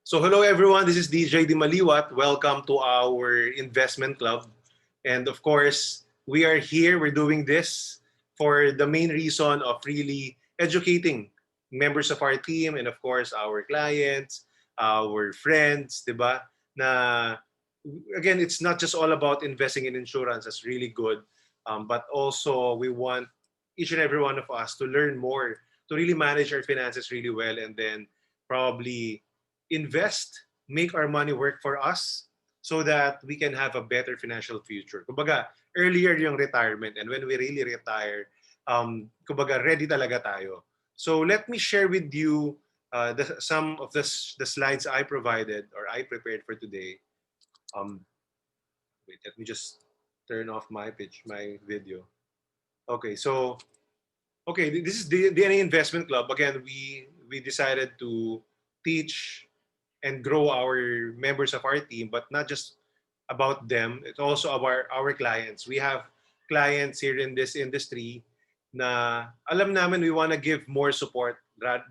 So hello everyone, this is DJ Dimaliuat. Welcome to our investment club. And of course, we are here, we're doing this for the main reason of really educating members of our team and of course our clients, our friends, 'di ba? Na again, it's not just all about investing in insurance, that's really good. But also we want each and every one of us to learn more, to really manage our finances really well and then probably invest, make our money work for us so that we can have a better financial future. Kumbaga, earlier yung retirement and when we really retire, kumbaga ready talaga tayo. So let me share with you some of the slides I provided or I prepared for today. Um, Wait, let me just turn off my video. Okay, so this is the DNA Investment Club. Again, we decided to teach and grow our members of our team, but not just about them. It's also about our clients. We have clients here in this industry na alam namin we want to give more support,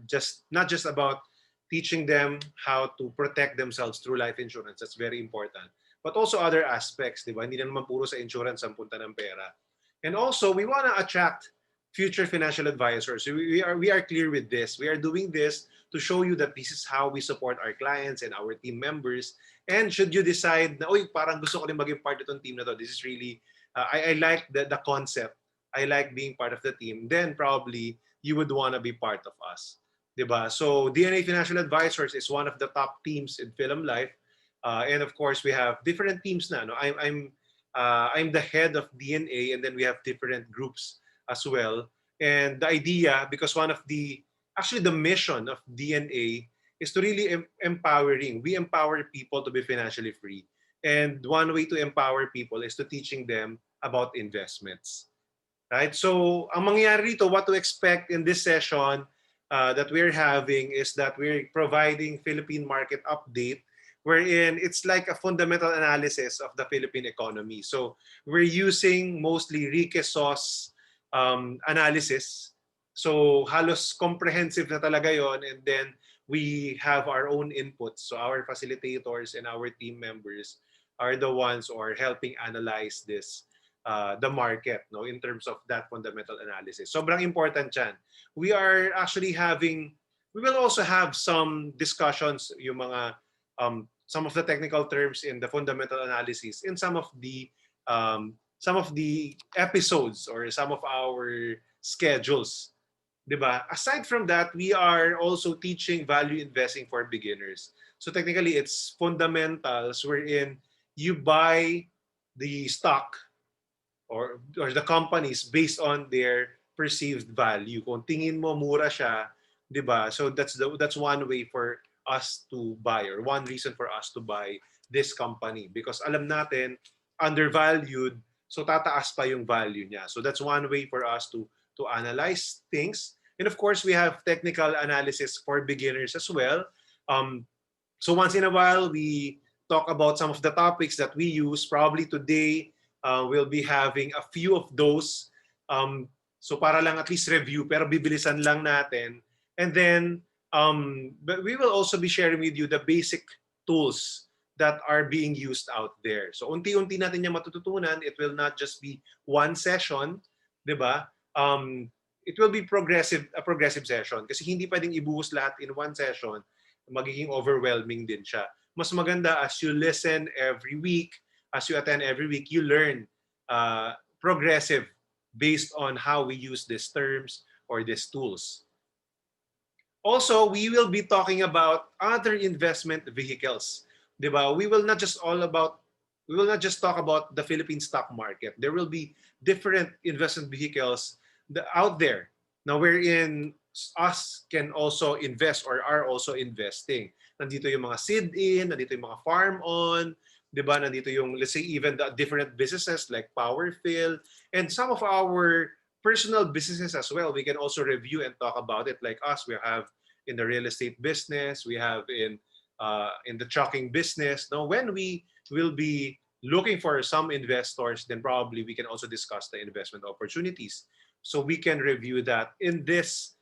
just not just about teaching them how to protect themselves through life insurance. That's very important. But also other aspects, di ba? Hindi na naman puro sa insurance ang punta ng pera. And also, we want to attract future financial advisors. So we are clear with this. We are doing this to show you that this is how we support our clients and our team members. And should you decide na, uy, parang gusto ko rin maging part itong team na to, this is really, I like the concept, I like being part of the team, then probably you would want to be part of us. Diba? So DNA Financial Advisors is one of the top teams in Film Life. And of course, we have different teams na. No? I'm the head of DNA and then we have different groups as well. And the idea, because actually the mission of DNA is to really empowering. We empower people to be financially free. And one way to empower people is to teaching them about investments. Right? So, ang mangyayari rito, what to expect in this session that we're having is that we're providing Philippine market update wherein it's like a fundamental analysis of the Philippine economy. So, we're using mostly Rique Sauce analysis. So halos comprehensive na talaga yon, and then we have our own inputs. So our facilitators and our team members are the ones who are helping analyze this, the market, no, in terms of that fundamental analysis. Sobrang important yan. We will also have some discussions, yung mga, some of the technical terms in the fundamental analysis in some of the episodes or some of our schedules. Diba? Aside from that, we are also teaching value investing for beginners. So technically, it's fundamentals wherein you buy the stock or the companies based on their perceived value. Kung tingin mo mura siya, 'di ba? So that's one way for us to buy or one reason for us to buy this company because alam natin undervalued, so tataas pa yung value niya. So that's one way for us to analyze things. And of course, we have technical analysis for beginners as well. So once in a while, we talk about some of the topics that we use. Probably today, we'll be having a few of those. So para lang at least review, pero bibilisan lang natin. And then, but we will also be sharing with you the basic tools that are being used out there. So unti-unti natin yung matututunan. It will not just be one session, 'di ba? It will be a progressive session kasi hindi pwedeng ibuhos lahat in one session. Magiging overwhelming din siya. Mas maganda as you listen every week, as you attend every week, you learn progressive based on how we use these terms or these tools. Also, we will be talking about other investment vehicles. Diba? We will not just talk about the Philippine stock market. There will be different investment vehicles out there now wherein us can also invest or are also investing. Nandito yung mga seed-in, nandito yung mga farm-on, diba? Nandito yung, let's say, even the different businesses like Powerfill and some of our personal businesses as well. We can also review and talk about it like us. We have in the real estate business, we have in the trucking business. Now, when we will be looking for some investors, then probably we can also discuss the investment opportunities. So we can review that in this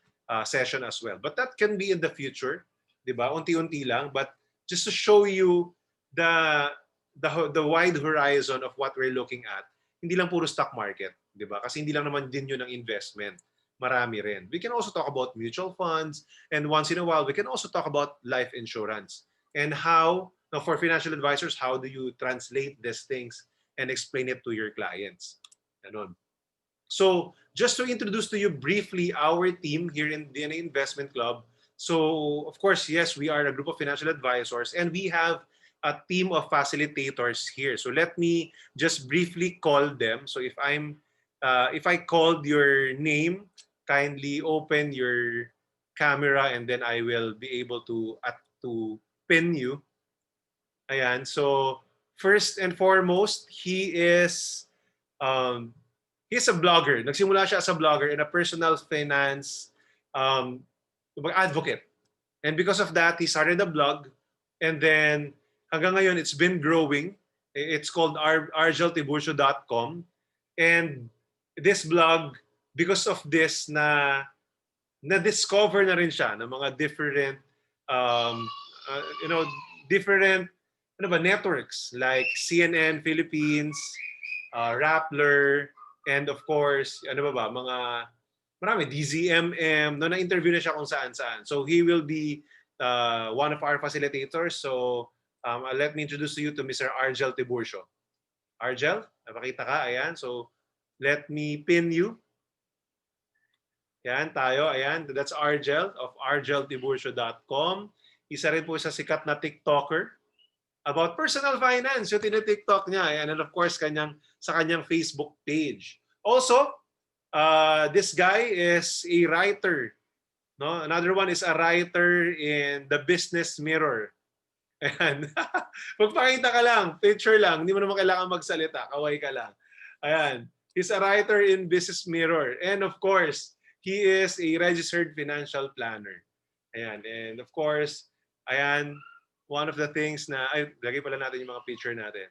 session as well. But that can be in the future, di ba? Unti-unti lang. But just to show you the the wide horizon of what we're looking at. Hindi lang puro stock market, 'di ba? Kasi hindi lang naman din 'yun ang investment. Marami rin. We can also talk about mutual funds, and once in a while we can also talk about life insurance and how, now for financial advisors, how do you translate these things and explain it to your clients. Ganon. So, just to introduce to you briefly our team here in DNA Investment Club. So, of course, yes, we are a group of financial advisors and we have a team of facilitators here. So, let me just briefly call them. So, if I called your name, kindly open your camera and then I will be able to pin you. Ayan. So, first and foremost, um, he's a blogger. Nagsimula siya as a blogger and a personal finance um, advocate. And because of that, he started a blog. And then hanggang ngayon, it's been growing. It's called argeltiburcio.com. And this blog, because of this, na-discover na rin siya ng mga different, um, you know, different networks like CNN Philippines, Rappler, and of course, mga marami, DZMM, no, na-interview na siya kung saan-saan. So he will be one of our facilitators. So let me introduce to you to Mr. Argel Tiburcio. Argel, napakita ka, ayan. So let me pin you. Yan, tayo, ayan. That's Argel of argeltiburcio.com. Isa rin po sa sikat na TikToker about personal finance, yung tinitiktok niya. Ayan, and of course, sa kanyang Facebook page. Also, this guy is a writer. No? Another one is a writer in the Business Mirror. Ayan. Magpakita ka lang, picture lang. Hindi mo naman kailangan magsalita. Kaway ka lang. Ayan. He's a writer in Business Mirror. And of course, he is a registered financial planner. Ayan. And of course, ayan, one of the things na, ay, lagay pala natin yung mga picture natin.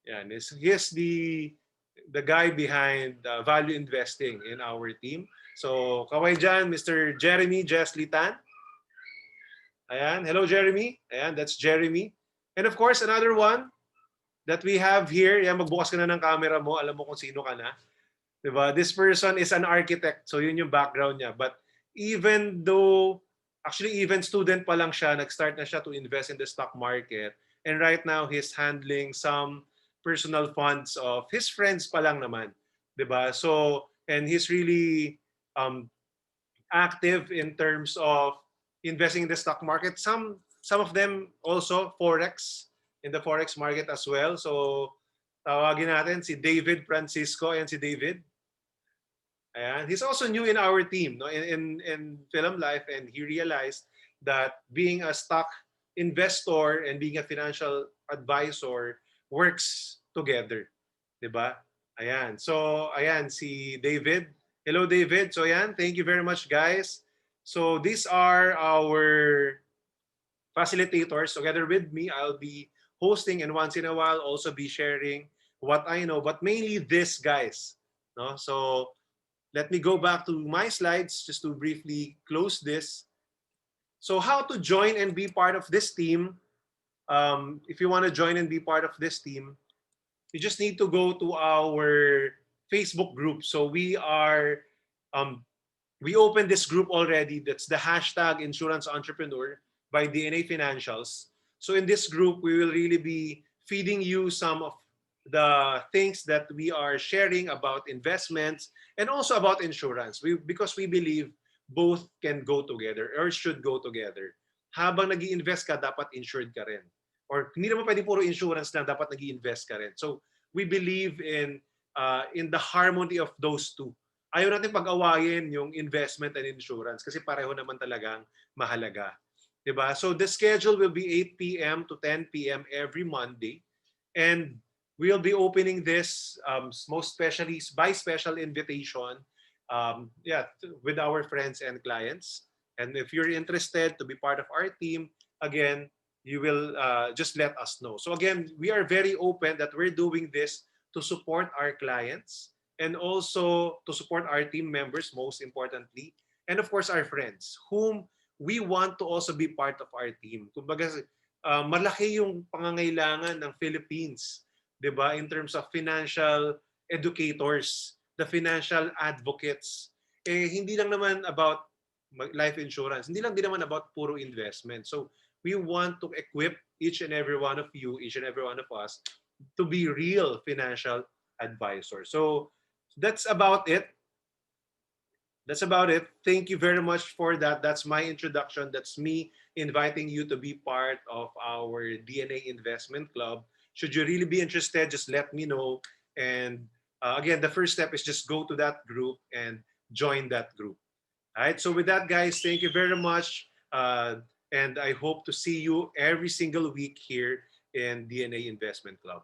Ayan. He's the guy behind value investing in our team. So, kaway dyan, Mr. Jeremy Jeslitan. Ayan. Hello, Jeremy. Ayan, that's Jeremy. And of course, another one that we have here. Ayan, magbukas ka na ng camera mo. Alam mo kung sino ka na. Diba? This person is an architect. So, yun yung background niya. But even though, actually, even student pa lang siya, nag-start na siya to invest in the stock market. And right now, he's handling some personal funds of his friends pa lang naman. Diba? So, and he's really active in terms of investing in the stock market. Some of them also forex, in the forex market as well. So tawagin natin si David Francisco and si David. Ayan. He's also new in our team, no, in Film Life, and he realized that being a stock investor and being a financial advisor works together, 'di ba? Ayan. So ayan si David. Hello David. So ayan, thank you very much guys. So these are our facilitators. Together with me, I'll be hosting and once in a while also be sharing what I know, but mainly this guys, no? So let me go back to my slides just to briefly close this. So how to join and be part of this team? If you want to join and be part of this team, you just need to go to our Facebook group. So we opened this group already. That's the hashtag Insurance Entrepreneur by DNA Financials. So in this group, we will really be feeding you some of the things that we are sharing about investments and also about insurance. Because we believe both can go together or should go together. Habang nag-i-invest ka, dapat insured ka rin. Or hindi naman pwede puro insurance lang, dapat nag-i-invest ka rin. So we believe in the harmony of those two. Ayaw natin pag-awayin yung investment and insurance kasi pareho naman talagang mahalaga. Diba? So the schedule will be 8 p.m. to 10 p.m. every Monday. And we'll be opening this most especially by special invitation with our friends and clients. And if you're interested to be part of our team, again, you will just let us know. So again, we are very open that we're doing this to support our clients and also to support our team members, most importantly, and of course our friends, whom we want to also be part of our team. Kumbaga, malaki yung pangangailangan ng Philippines, 'di ba, in terms of financial educators, the financial advocates. Hindi lang naman about life insurance. Hindi lang din naman about puro investment. So, we want to equip each and every one of you, each and every one of us, to be real financial advisors. So, that's about it. That's about it. Thank you very much for that. That's my introduction. That's me inviting you to be part of our DNA Investment Club. Should you really be interested, just let me know. And again, the first step is just go to that group and join that group. All right. So with that, guys, thank you very much. And I hope to see you every single week here in DNA Investment Club.